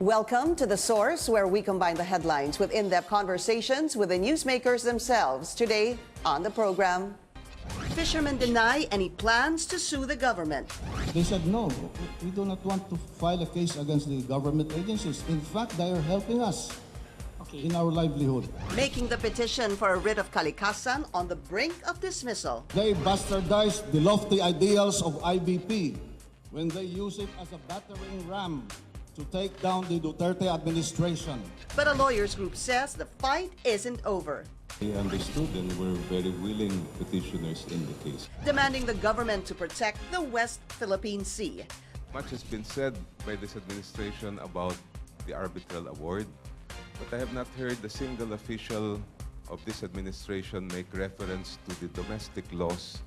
Welcome to The Source, where we combine the headlines with in-depth conversations with the newsmakers themselves. Today on the program, fishermen deny any plans to sue the government. They said, no, we do not want to file a case against the government agencies. In fact, they are helping us in our livelihood. Making the petition for a writ of kalikasan on the brink of dismissal. They bastardized the lofty ideals of IBP when they use it as a battering ram to take down the Duterte administration. But a lawyers group says the fight isn't over. We understood and were very willing petitioners in the case. Demanding the government to protect the West Philippine Sea. Much has been said by this administration about the arbitral award, but I have not heard a single official of this administration make reference to the domestic laws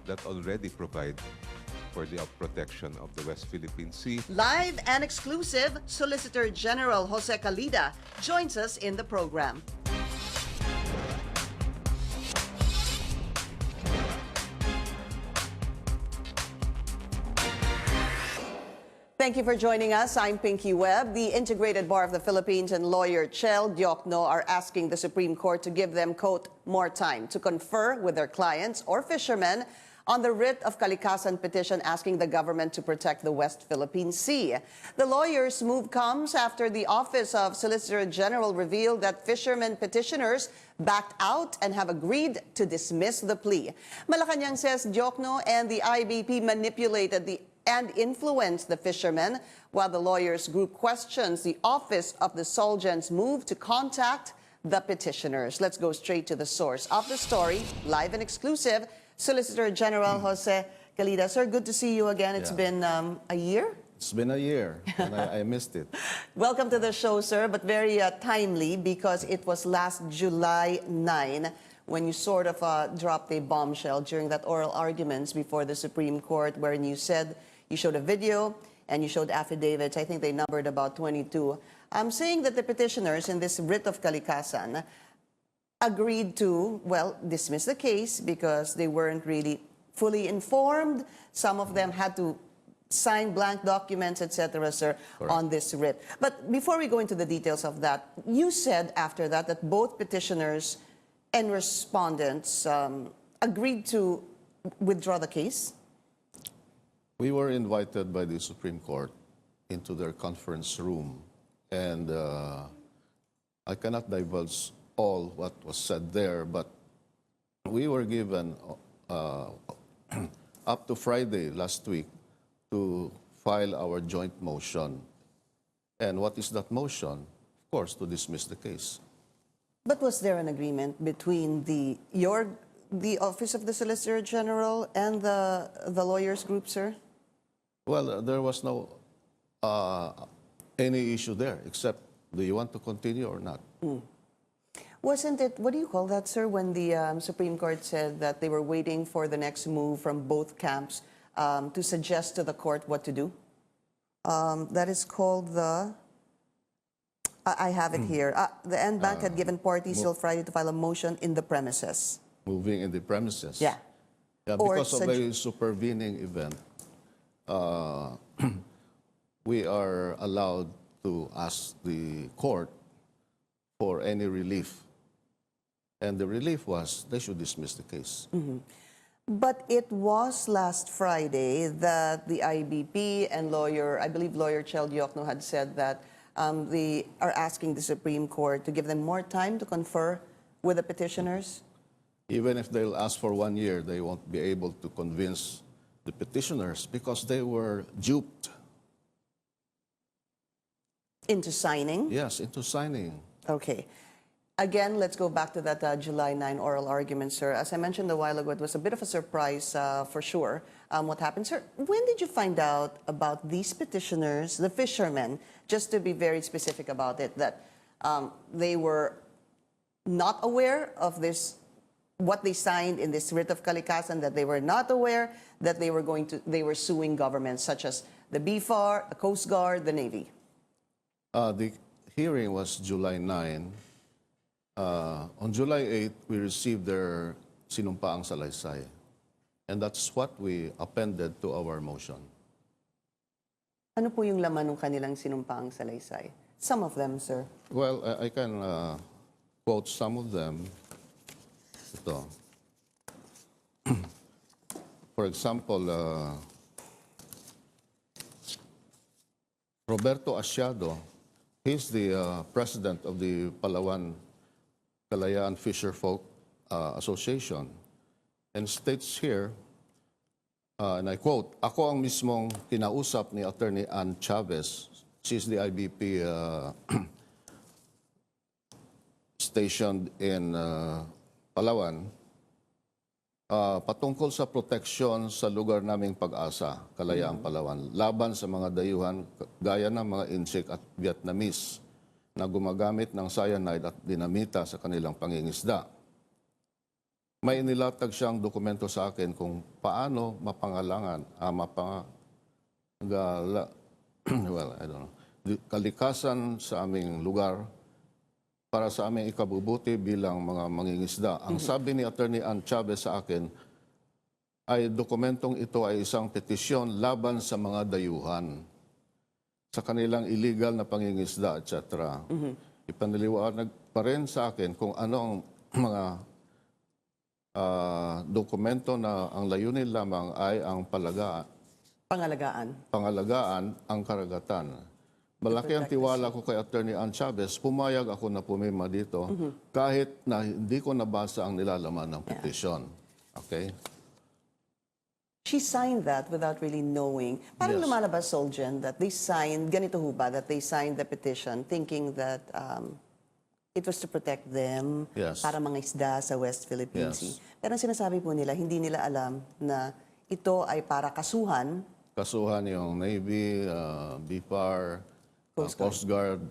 that already provide for the protection of the West Philippine Sea. Live and exclusive, Solicitor General Jose Calida joins us in the program. Thank you for joining us. I'm Pinky Webb. The Integrated Bar of the Philippines and lawyer Chel Diokno are asking the Supreme Court to give them, quote, more time to confer with their clients or fishermen on the writ of kalikasan petition asking the government to protect the West Philippine Sea. The lawyers' move comes after the Office of Solicitor General revealed that fishermen petitioners backed out and have agreed to dismiss the plea. Malacanang says Diokno and the IBP manipulated and influenced the fishermen, while the lawyers group questions the Office of the Solgen's move to contact the petitioners. Let's go straight to the source of the story, live and exclusive. Solicitor General Jose Calida. Sir, good to see you again. It's been a year? It's been a year, and I missed it. Welcome to the show, sir, but very timely because it was last July 9 when you sort of dropped a bombshell during that oral arguments before the Supreme Court, wherein you said you showed a video and you showed affidavits. I think they numbered about 22. I'm saying that the petitioners in this writ of kalikasan agreed to, well, dismiss the case because they weren't really fully informed. Some of them had to sign blank documents, etc., sir, Correct. on this writ. But before we go into the details of that, you said after that that both petitioners and respondents agreed to withdraw the case? We were invited by the Supreme Court into their conference room, and I cannot divulge all what was said there, but we were given up to Friday last week to file our joint motion. And what is that motion? Of course, to dismiss the case. But was there an agreement between the Office of the Solicitor General and the lawyers group, sir? Well, there was no any issue there, except do you want to continue or not? Wasn't it, what do you call that, sir, when the Supreme Court said that they were waiting for the next move from both camps to suggest to the court what to do? That is called the, I have it here. The end bank had given parties till Friday to file a motion in the premises. Moving in the premises? Yeah. Yeah, because of a supervening event, we are allowed to ask the court for any relief. And the relief was they should dismiss the case. But it was last Friday that the IBP and I believe lawyer Chel Diokno had said that they are asking the Supreme Court to give them more time to confer with the petitioners. Even if they'll ask for 1 year, they won't be able to convince the petitioners because they were duped. Into signing? Yes, into signing. Okay. Again, let's go back to that July 9 oral argument, sir. As I mentioned a while ago, it was a bit of a surprise for sure what happened. Sir, when did you find out about these petitioners, the fishermen, just to be very specific about it, that they were not aware of this, what they signed in this writ of kalikasan, that they were not aware that they were suing governments such as the BFAR, the Coast Guard, the Navy? The hearing was July 9. On July 8, we received their sinumpaang salaysay. And that's what we appended to our motion. Ano po yung laman ng kanilang sinumpaang salaysay? Some of them, sir. Well, I can quote some of them. Ito. For example, Roberto Asiado, he's the president of the Palawan Kalayaan Fisherfolk Association, and states here, and I quote, "Ako ang mismong kinausap ni Attorney Ann Chavez, she's the IBP stationed in Palawan, patungkol sa proteksyon sa lugar naming Pag-asa, Kalayaang Palawan, laban sa mga dayuhan gaya ng mga Intsik at Vietnamese na gumagamit ng cyanide at dinamita sa kanilang pangingisda. May inilatag siyang dokumento sa akin kung paano well, I don't know, kalikasan sa aming lugar para sa aming ikabubuti bilang mga mangingisda. Ang sabi ni Attorney Ann Chavez sa akin ay dokumentong ito ay isang petisyon laban sa mga dayuhan sa kanilang illegal na pangingisda, etc. Ipaniliwanag pa rin sa akin kung ano ang mga dokumento na ang layunin lamang ay ang pangalagaan ang karagatan. Malaki ang tiwala ko kay Attorney Ann Chavez. Pumayag ako na pumima dito kahit na hindi ko nabasa ang nilalaman ng petition. Okay? She signed that without really knowing. Parang Yes. lumalabas, Soljan, that they signed, ganito ho ba, that they signed the petition thinking that it was to protect them Yes. para mga isda sa West Philippine Yes. Sea. Pero ang sinasabi po nila, hindi nila alam na ito ay para kasuhan. Kasuhan yung Navy, BIPAR, Coast Guard,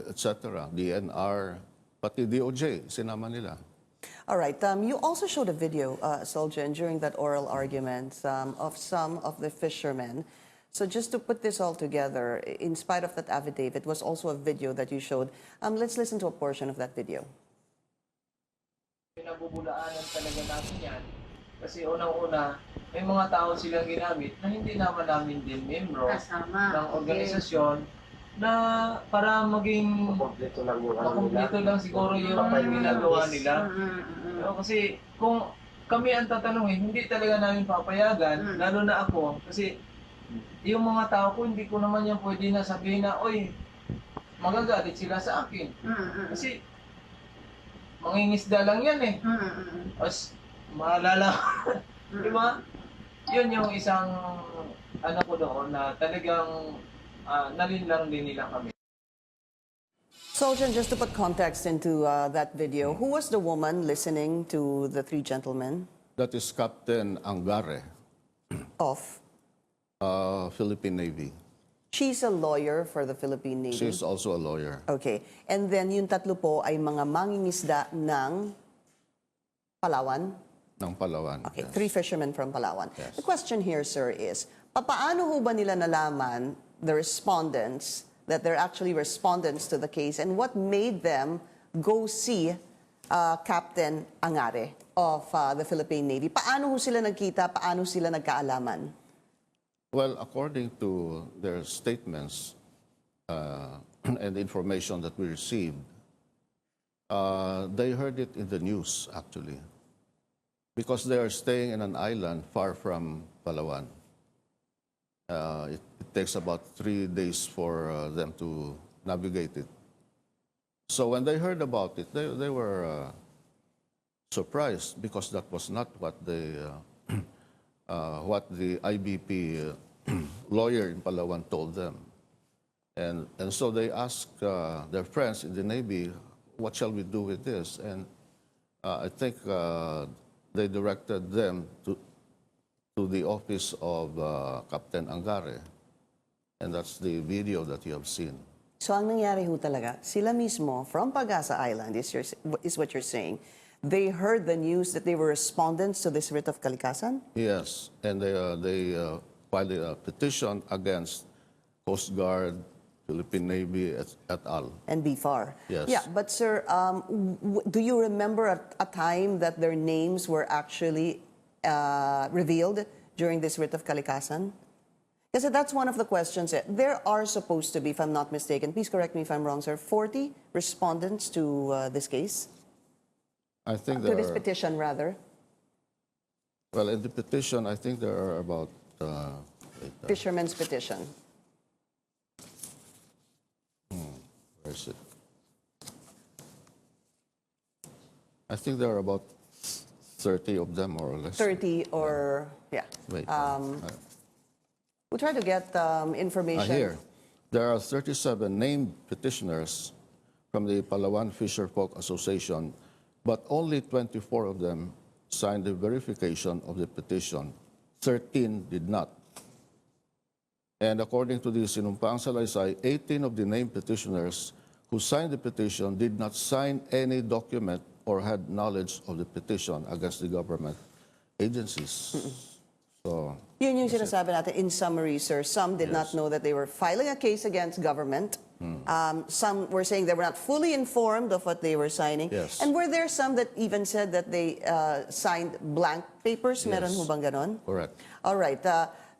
etc., DNR, pati DOJ, sinama nila. All right. You also showed a video, Soljan, during that oral argument of some of the fishermen. So just to put this all together, in spite of that affidavit, was also a video that you showed. Let's listen to a portion of that video. Pinabubulaanan talaga namin yan. Kasi unang-una, may mga tao silang ginamit na hindi naman namin din membro ng organisasyon na para maging makumpleto lang siguro yung ginagawa nila. Pero kasi kung kami ang tatanungin, hindi talaga namin papayagan, lalo na ako. Kasi yung mga tao ko, hindi ko naman yan pwede na sabihin na, oy, magagalit sila sa akin. Kasi mangingisda lang yan eh. Tapos maalala, di ba? Yun yung isang ano ko doon na talagang nalinlang din nila kami. Soljan, just to put context into that video, who was the woman listening to the three gentlemen That is Captain Angare, of? Philippine Navy. She's a lawyer for the Philippine Navy. She's also a lawyer. Okay. And then yung tatlo po ay mga mangingisda ng Palawan. Ng Palawan. Okay, Yes. 3 fishermen from Palawan. Yes. The question here, sir, is papaano ho ba nila nalaman the respondents, that they're actually respondents to the case, and what made them go see Captain Angare of the Philippine Navy? Paano ho sila nagkita? Paano sila nagkaalaman? Well, according to their statements and information that we received, they heard it in the news, actually, because they are staying in an island far from Palawan. It takes about 3 days for them to navigate it. So when they heard about it, they were surprised because that was not what what the IBP lawyer in Palawan told them. And so they asked their friends in the Navy, what shall we do with this? And I think they directed them to the office of Captain Angare. And that's the video that you have seen. So ang nangyari ho talaga, sila mismo from Pag-asa Island is what you're saying. They heard the news that they were respondents to this writ of kalikasan? Yes, and they filed a petition against Coast Guard, Philippine Navy, et al. And BFAR. Yes. Yeah, but sir, do you remember a time that their names were actually revealed during this writ of kalikasan? Because that's one of the questions. There are supposed to be, if I'm not mistaken, please correct me if I'm wrong, sir, 40 respondents to this case? I think To there this are, petition, rather. well, in the petition, I think there are about, Fisherman's petition. where is it? I think there are about 30 of them, more or less. 30 or, yeah. Wait. We'll try to get information. Here, there are 37 named petitioners from the Palawan Fisher Folk Association, but only 24 of them signed the verification of the petition. 13 did not. And according to the Sinumpaang Salaysay, 18 of the named petitioners who signed the petition did not sign any document or had knowledge of the petition against the government agencies. So, Yun yung sinasabi natin in summary, sir. Some did not know that they were filing a case against government. Some were saying they were not fully informed of what they were signing. Yes. And were there some that even said that they signed blank papers? Meron Yes. ho bang ganon? correct. All right.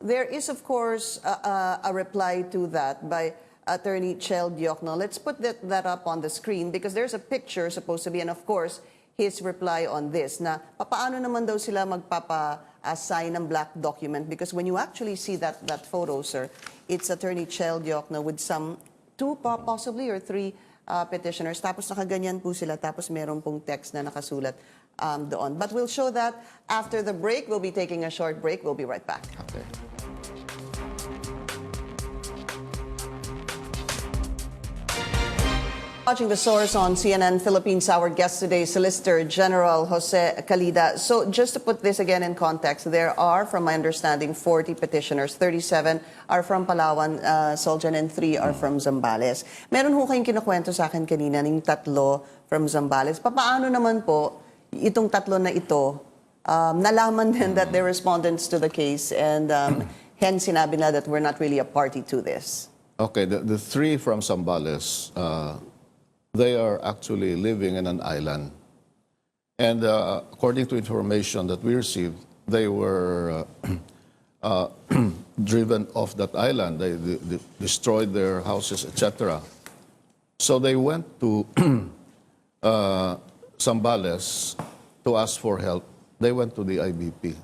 There is, of course, a reply to that by Attorney Chel Diokno. Let's put that up on the screen because there's a picture supposed to be, and of course, his reply on this. Na, paano naman daw sila magpapa-assign ng black document? Because when you actually see that photo, sir, it's Attorney Chel Diokno with some two possibly or three petitioners. Tapos nakaganyan po sila. Tapos meron pong text na nakasulat doon. But we'll show that after the break. We'll be taking a short break. We'll be right back. Okay. Watching The Source on CNN Philippines, our guest today, Solicitor General Jose Calida. So just to put this again in context, there are, from my understanding, 40 petitioners. 37 are from Palawan, Soljan, and 3 are from Zambales. Meron ho kayong kinukwento sa akin kanina ng 3 from Zambales. Paano naman po itong 3 na ito, nalaman din that they're respondents to the case and hence sinabi na that we're not really a party to this? Okay, the 3 from Zambales, they are actually living in an island. And according to information that we received, they were driven off that island. They destroyed their houses, etc. So they went to Zambales to ask for help. They went to the IBP.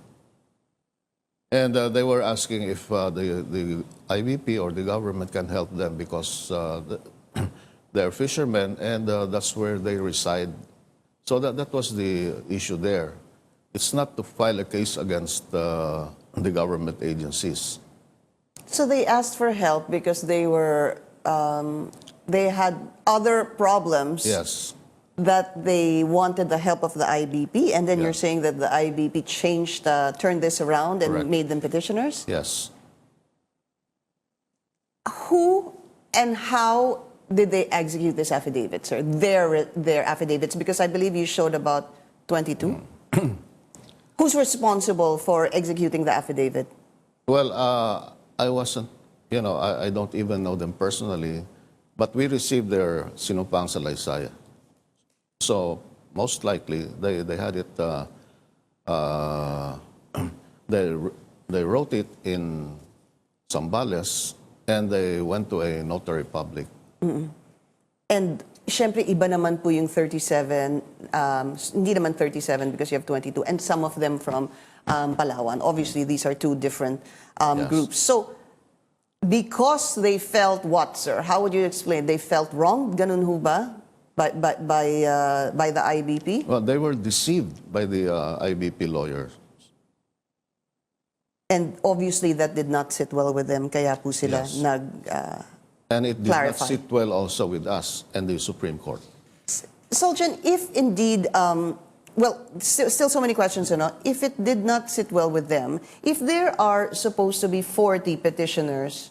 And they were asking if the IBP or the government can help them because they're fishermen and that's where they reside. So that was the issue there. It's not to file a case against the government agencies. So they asked for help because they were, they had other problems. Yes. That they wanted the help of the IBP, and then Yeah. you're saying that the IBP changed, turned this around and Correct. made them petitioners? Yes. Who and how did they execute this affidavit, sir? Their affidavits, because I believe you showed about 22. Who's responsible for executing the affidavit? Well, I wasn't, I don't even know them personally, but we received their sinumpang salaysay. So most likely they had it. They wrote it in Zambales and they went to a notary public. And syempre iba naman po yung 37, hindi naman 37 because you have 22, and some of them from Palawan. Obviously, these are two different Yes. groups. So, because they felt what, sir? How would you explain? They felt wrong? Ganun ho ba? By the IBP? Well, they were deceived by the IBP lawyers. And obviously, that did not sit well with them. Kaya po sila Yes. And it did clarify. not sit well also with us and the Supreme Court. Soljan, if indeed, still so many questions, if it did not sit well with them, if there are supposed to be 40 petitioners,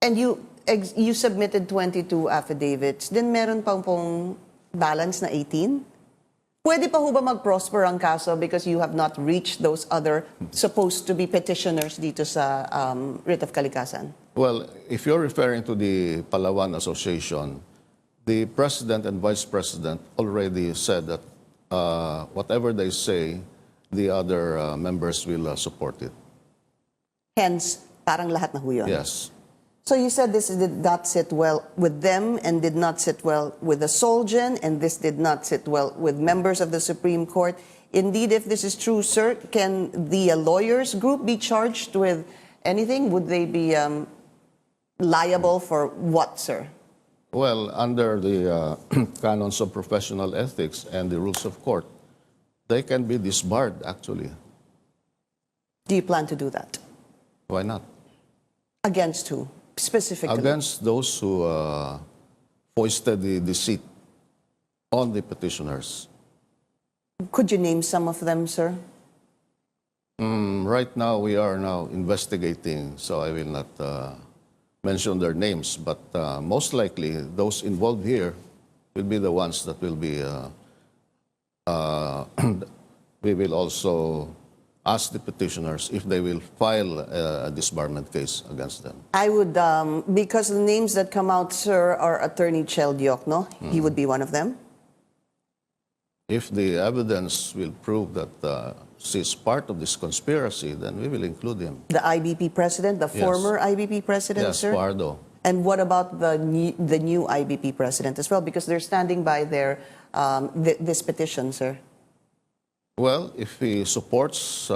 and you submitted 22 affidavits, then meron pong balance na 18? Pwede pa ho ba mag-prosper ang kaso because you have not reached those other supposed to be petitioners dito sa writ of kalikasan? Well, if you're referring to the Palawan Association, the president and vice president already said that whatever they say, the other members will support it. Hence, Parang lahat na ho yun. Yes. So you said this did not sit well with them and did not sit well with the Solgen, and this did not sit well with members of the Supreme Court. Indeed, if this is true, sir, can the lawyers group be charged with anything? Would they be liable for what, sir? Well, under the canons of professional ethics and the rules of court, they can be disbarred, actually. Do you plan to do that? Why not? Against who, specifically? Against those who foisted the deceit on the petitioners. Could you name some of them, sir? Right now, we are now investigating, so I will not mention their names, but most likely those involved here will be the ones that will be, we will also ask the petitioners if they will file a disbarment case against them. I would, because the names that come out, sir, are Attorney Chel Diokno. He would be one of them. If the evidence will prove that she's part of this conspiracy, then we will include him. The IBP president, the Yes. former IBP president, Yes, sir? Pardo. And what about the new IBP president as well? Because they're standing by their, this petition, sir. Well, if he supports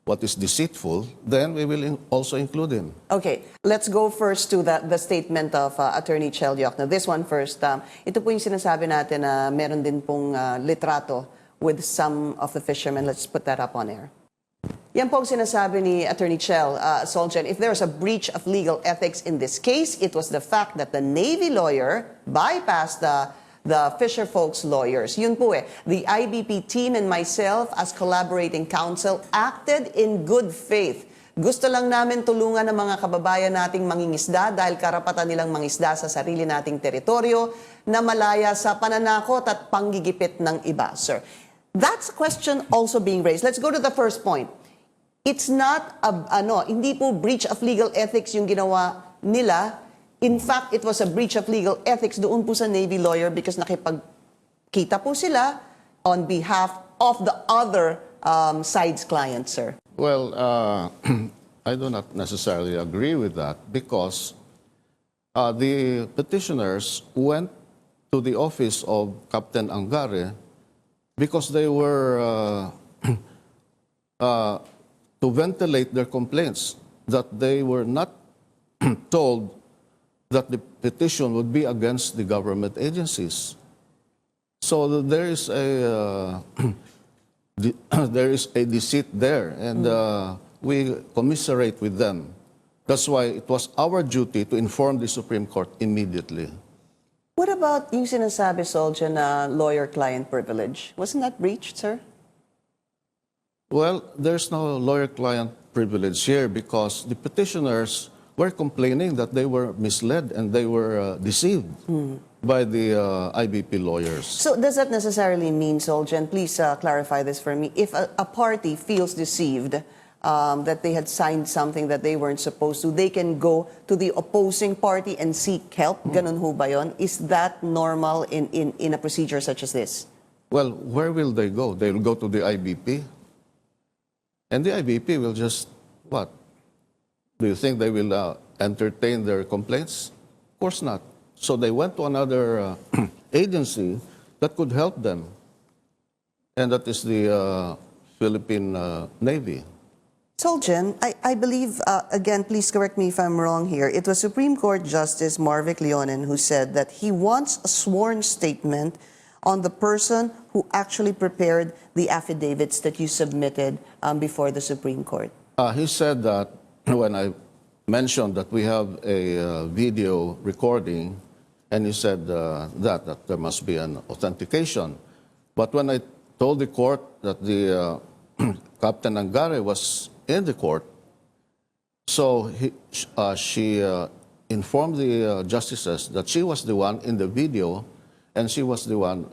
what is deceitful, then we will also include him. Okay, let's go first to the statement of Attorney Chel Diokno. This one first. Ito po yung sinasabi natin na meron din pong litrato with some of the fishermen. Let's put that up on air. Yan po ang sinasabi ni Attorney Chel Solgen. If there's a breach of legal ethics in this case, it was the fact that the Navy lawyer bypassed the fisher folks lawyers. Yun po eh. The IBP team and myself as collaborating counsel acted in good faith. Gusto lang namin tulungan ng mga kababayan nating mangingisda dahil karapatan nilang mangisda sa sarili nating teritoryo na malaya sa pananakot at panggigipit ng iba, sir. That's a question also being raised. Let's go to the first point. It's not, hindi po breach of legal ethics yung ginawa nila. In fact, it was a breach of legal ethics doon po sa Navy lawyer because nakipagkita po sila on behalf of the other side's client, sir. Well, I do not necessarily agree with that because the petitioners went to the office of Captain Angare because they were to ventilate their complaints that they were not told that the petition would be against the government agencies. So there is a there is a deceit there, and we commiserate with them. That's why it was our duty to inform the Supreme Court immediately. What about yung sinasabi, Solgen, na lawyer-client privilege? Wasn't that breached, sir? Well, there's no lawyer-client privilege here because the petitioners were complaining that they were misled and they were deceived by the IBP lawyers. So does that necessarily mean, Solgen, please clarify this for me, if a party feels deceived that they had signed something that they weren't supposed to, they can go to the opposing party and seek help? Ganun ho ba yun? Is that normal in a procedure such as this? Well, where will they go? They will go to the IBP? And the IBP will just, what? Do you think they will entertain their complaints? Of course not. So they went to another agency that could help them, and that is the Philippine Navy. Solgen, I believe, again, please correct me if I'm wrong here, it was Supreme Court Justice Marvick Leonen who said that he wants a sworn statement on the person who actually prepared the affidavits that you submitted before the Supreme Court. He said that when I mentioned that we have a video recording, and he said that there must be an authentication. But when I told the court that the Captain Angare was in the court, so she informed the justices that she was the one in the video, and she was the one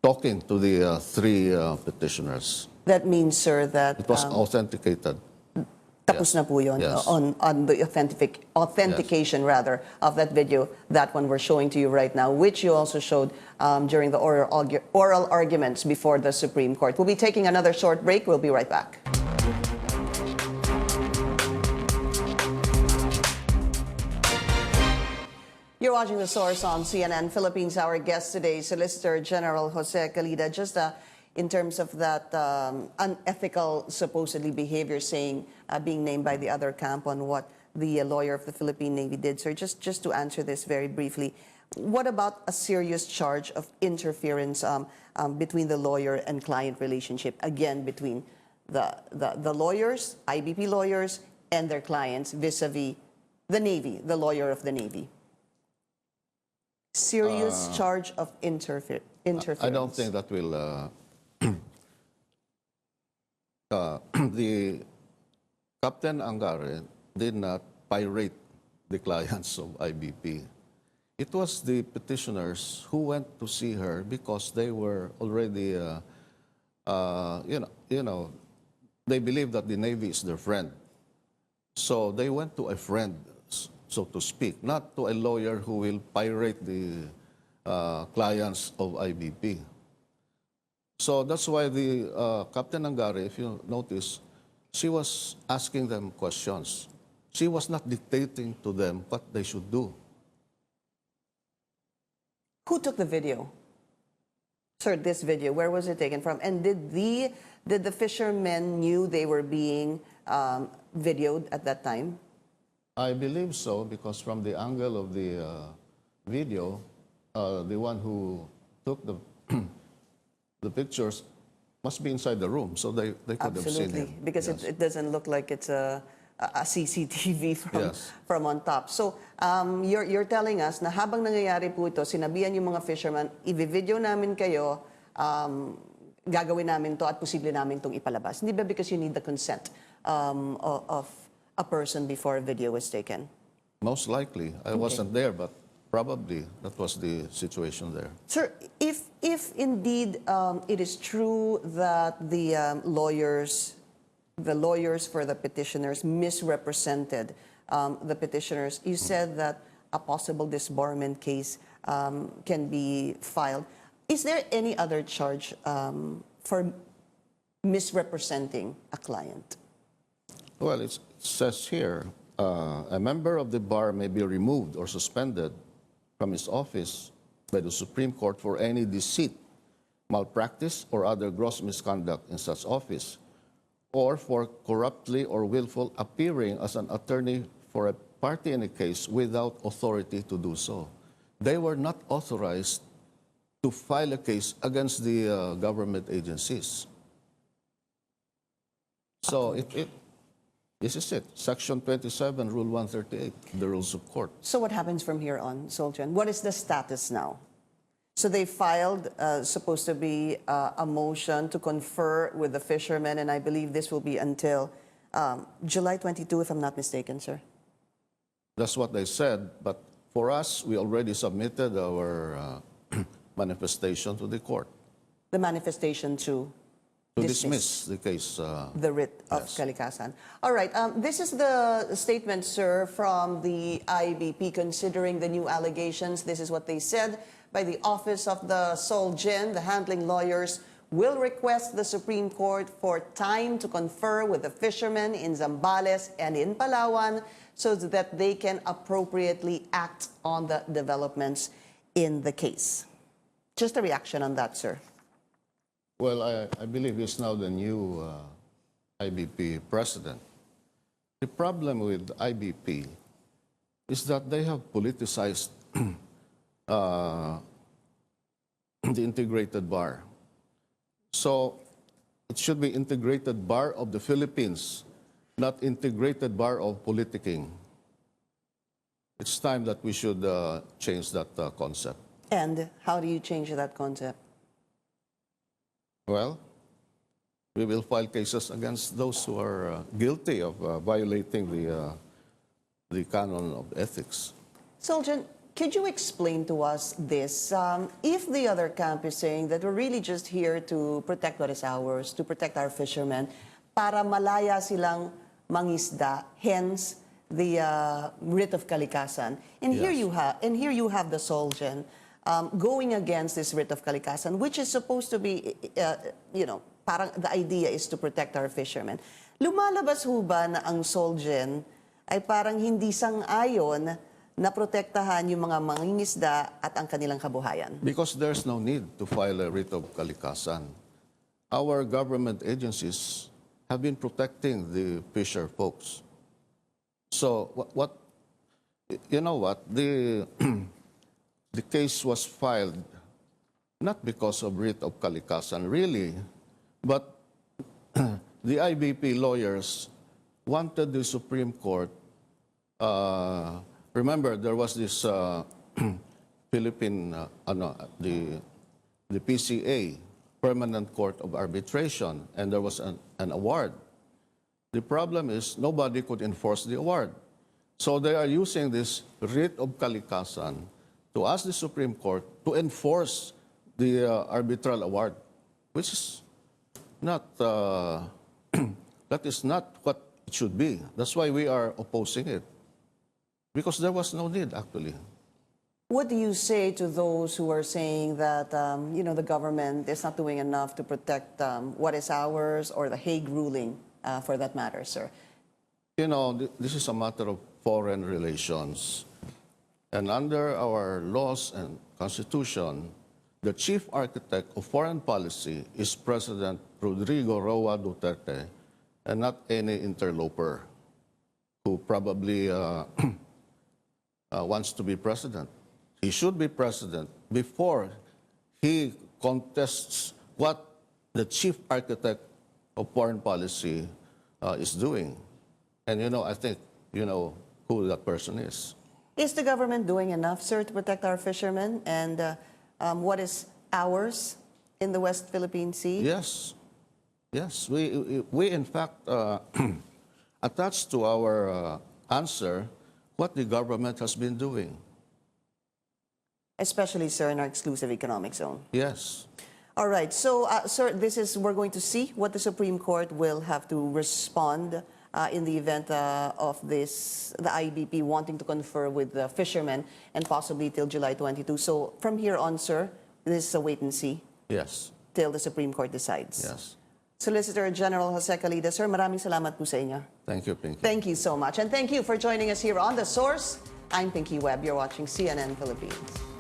talking to the three petitioners. That means, sir, that It was authenticated. tapos na po yun Yes. on the authentication rather of that video, that one we're showing to you right now, which you also showed during the oral arguments before the Supreme Court. We'll be taking another short break. We'll be right back. You're watching The Source on CNN Philippines. Our guest today, Solicitor General Jose Calida. Just in terms of that unethical, supposedly, behavior being named by the other camp on what the lawyer of the Philippine Navy did. Sir, just to answer this very briefly, what about a serious charge of interference between the lawyer and client relationship, again, between the lawyers, IBP lawyers, and their clients vis-a-vis the Navy, the lawyer of the Navy? Serious charge of interference. I don't think that will... the Captain Angare did not pirate the clients of IBP. It was the petitioners who went to see her because they were already, they believe that the Navy is their friend. So they went to a friend, so to speak, not to a lawyer who will pirate the clients of IBP. So that's why the Captain Angare, if you notice, she was asking them questions. She was not dictating to them what they should do. Who took the video? Sir, this video, where was it taken from? And did the fishermen knew they were being videoed at that time? I believe so, because from the angle of the video, the one who took the the pictures must be inside the room, so they could have seen him. Because Yes. it doesn't look like it's a CCTV Yes. from on top. So you're telling us na habang nangyayari po ito, sinabihan yung mga fishermen, i-video namin kayo, gagawin namin to at posible namin itong ipalabas. Hindi ba because you need the consent of a person before a video was taken? Most likely. I wasn't there, but probably that was the situation there. Sir, if indeed it is true that the lawyers for the petitioners misrepresented the petitioners, you said that a possible disbarment case can be filed. Is there any other charge for misrepresenting a client? Well, it says here, a member of the bar may be removed or suspended from his office by the Supreme Court for any deceit, malpractice, or other gross misconduct in such office, or for corruptly or willful appearing as an attorney for a party in a case without authority to do so. They were not authorized to file a case against the government agencies. So this is it. Section 27, Rule 138, the Rules of Court. So what happens from here on, Soljan? What is the status now? So they filed, supposed to be a motion to confer with the fishermen, and I believe this will be until July 22, if I'm not mistaken, sir. That's what they said, but for us, we already submitted our manifestation to the court The manifestation to dismiss the case. the writ of Yes. kalikasan. All right. This is the statement, sir, from the IBP considering the new allegations. This is what they said. By the Office of the Solgen, the handling lawyers will request the Supreme Court for time to confer with the fishermen in Zambales and in Palawan so that they can appropriately act on the developments in the case. Just a reaction on that, sir. Well, I believe he's now the new IBP president. The problem with IBP is that they have politicized the integrated bar. So it should be integrated bar of the Philippines, not integrated bar of politicking. It's time that we should change that concept. And how do you change that concept? Well, we will file cases against those who are guilty of violating the canon of ethics. Soljan, could you explain to us this? If the other camp is saying that we're really just here to protect what is ours, to protect our fishermen, para malaya silang mangisda, hence the writ of kalikasan. And Yes. here you have the Soljan going against this writ of kalikasan, which is supposed to be, parang the idea is to protect our fishermen. Lumalabas ho ba na ang Solgen ay parang hindi sang-ayon na protektahan yung mga mangingisda at ang kanilang kabuhayan? Because there's no need to file a writ of kalikasan. Our government agencies have been protecting the fisher folks. So you know what? The the case was filed not because of writ of kalikasan, really, but the IBP lawyers wanted the Supreme Court. Remember, there was this Philippine, the PCA, Permanent Court of Arbitration, and there was an award. The problem is nobody could enforce the award. So they are using this writ of kalikasan to ask the Supreme Court to enforce the arbitral award, which is not, that is not what it should be. That's why we are opposing it, because there was no need, actually. What do you say to those who are saying that, the government is not doing enough to protect what is ours, or the Hague ruling, for that matter, sir? You know, this is a matter of foreign relations. And under our laws and constitution, the chief architect of foreign policy is President Rodrigo Roa Duterte, and not any interloper who probably wants to be president. He should be president before he contests what the chief architect of foreign policy is doing. And I think you know who that person is. Is the government doing enough, sir, to protect our fishermen and what is ours in the West Philippine Sea? Yes. Yes. We in fact, attached to our answer what the government has been doing. Especially, sir, in our exclusive economic zone. Yes. All right. So, sir, we're going to see what the Supreme Court will have to respond in the event of this, the IBP wanting to confer with the fishermen, and possibly till July 22. So from here on, sir, this is a wait and see. Yes. Till the Supreme Court decides. Yes. Solicitor General Jose Calida, sir, maraming salamat po sa inyo. Thank you, Pinky. Thank you so much. And thank you for joining us here on The Source. I'm Pinky Webb. You're watching CNN Philippines.